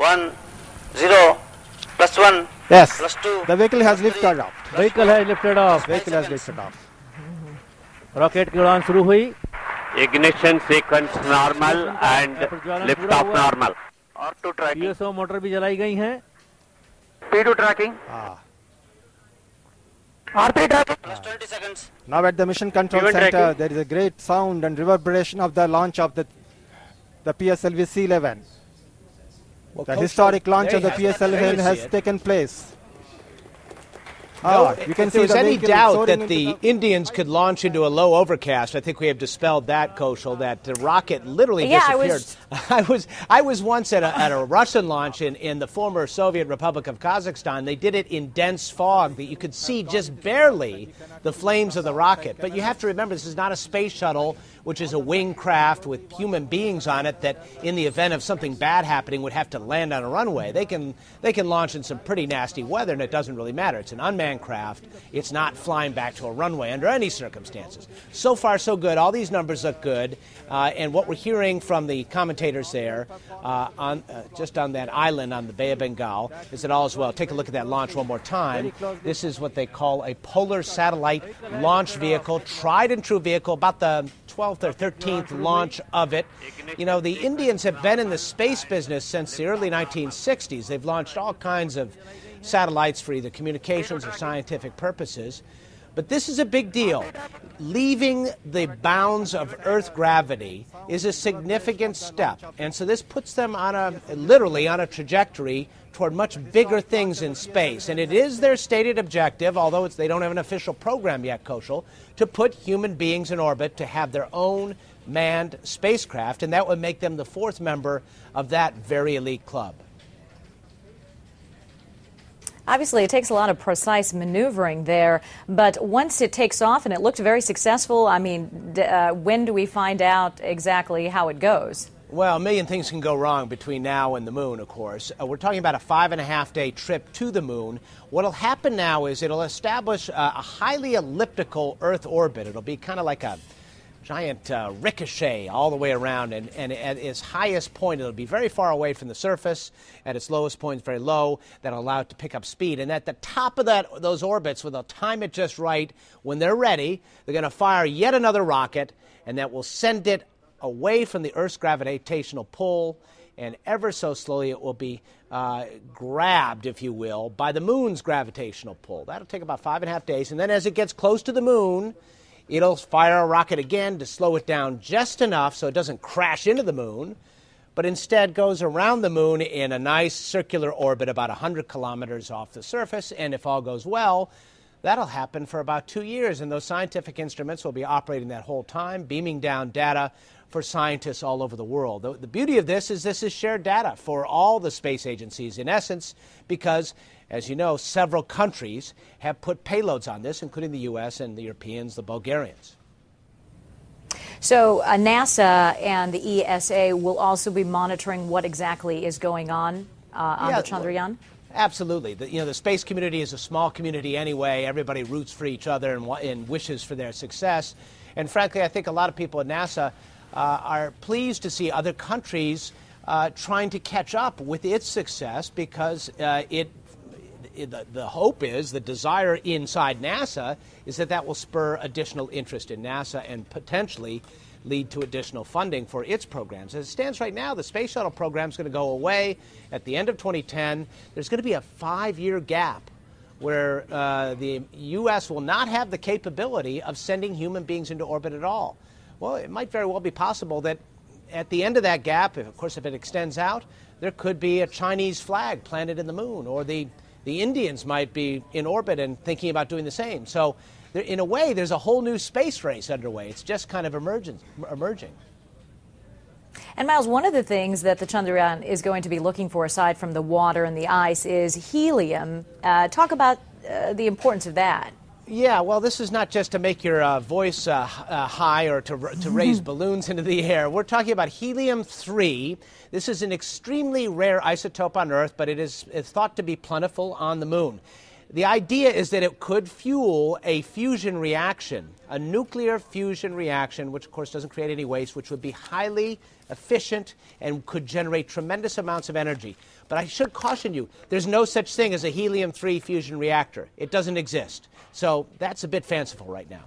1, 0, +1, Yes. +2. The vehicle has lifted off. Vehicle has lifted off. Vehicle has lifted off. Rocket की उड़ान शुरू हुई. Ignition sequence normal and lift off normal. R2 tracking. PSO motor भी जलाई गई हैं. P2 tracking. R3 tracking. +20 seconds. Now at the mission control P1 center, tracking. there is a great sound and reverberation of the launch of the PSLV C-11. Well, The Coach, historic launch there of the you have it. There PSLV you has see it. taken place. No, You can if see there was the any vehicle doubt soaring that into the Indians could launch into a low overcast, I think we have dispelled that, Koshal, that the rocket literally disappeared. I was once at a Russian launch in the former Soviet Republic of Kazakhstan. They did it in dense fog that you could see just barely the flames of the rocket. But you have to remember, this is not a space shuttle, which is a wing craft with human beings on it that in the event of something bad happening would have to land on a runway. They can launch in some pretty nasty weather, and it doesn't really matter. It's an unmanned craft. It's not flying back to a runway under any circumstances. So far, so good. All these numbers look good. And what we're hearing from the commentators there just on that island on the Bay of Bengal is that all is well. Take a look at that launch one more time. This is what they call a polar satellite launch vehicle, tried and true vehicle, about the 12th or 13th launch of it. You know, the Indians have been in the space business since the early 1960s. They've launched all kinds of satellites for either communications or scientific purposes. But this is a big deal. Leaving the bounds of Earth gravity is a significant step. And so this puts them literally on a trajectory toward much bigger things in space. And it is their stated objective, although they don't have an official program yet, Koshal, to put human beings in orbit, to have their own manned spacecraft. And that would make them the fourth member of that very elite club. Obviously, it takes a lot of precise maneuvering there, but once it takes off, and it looked very successful, I mean, when do we find out exactly how it goes? Well, a million things can go wrong between now and the moon, of course. We're talking about a 5.5-day trip to the moon. What will happen now is it'll establish a highly elliptical Earth orbit. It'll be kind of like a giant ricochet all the way around, and at its highest point, it'll be very far away from the surface. At its lowest point, it's very low. That'll allow it to pick up speed. And at the top of those orbits, when they'll time it just right, when they're ready, they're going to fire yet another rocket, and that will send it away from the Earth's gravitational pull, and ever so slowly it will be grabbed, if you will, by the moon's gravitational pull. That'll take about 5.5 days, and then as it gets close to the moon, it'll fire a rocket again to slow it down just enough so it doesn't crash into the moon, but instead goes around the moon in a nice circular orbit about 100 kilometers off the surface. And if all goes well, that'll happen for about 2 years. And those scientific instruments will be operating that whole time, beaming down data for scientists all over the world. The beauty of this is shared data for all the space agencies, in essence, because as you know, several countries have put payloads on this, including the U.S. and the Europeans, the Bulgarians. So NASA and the ESA will also be monitoring what exactly is going on the Chandrayaan? Absolutely. The space community is a small community anyway. Everybody roots for each other and wishes for their success. And frankly, I think a lot of people at NASA are pleased to see other countries trying to catch up with its success, because the hope is, the desire inside NASA is that will spur additional interest in NASA and potentially lead to additional funding for its programs. As it stands right now, the space shuttle program is going to go away at the end of 2010. There's going to be a 5-year gap where the U.S. will not have the capability of sending human beings into orbit at all. Well, it might very well be possible that at the end of that gap, if it extends out, there could be a Chinese flag planted in the moon, or the Indians might be in orbit and thinking about doing the same. So in a way, there's a whole new space race underway. It's just kind of emerging. And Miles, one of the things that the Chandrayaan is going to be looking for, aside from the water and the ice, is helium. Talk about the importance of that. Yeah, well, this is not just to make your voice high or to raise balloons into the air. We're talking about helium-3. This is an extremely rare isotope on Earth, but it's thought to be plentiful on the moon. The idea is that it could fuel a fusion reaction, a nuclear fusion reaction, which, of course, doesn't create any waste, which would be highly efficient, and could generate tremendous amounts of energy. But I should caution you, there's no such thing as a helium-3 fusion reactor. It doesn't exist. So that's a bit fanciful right now.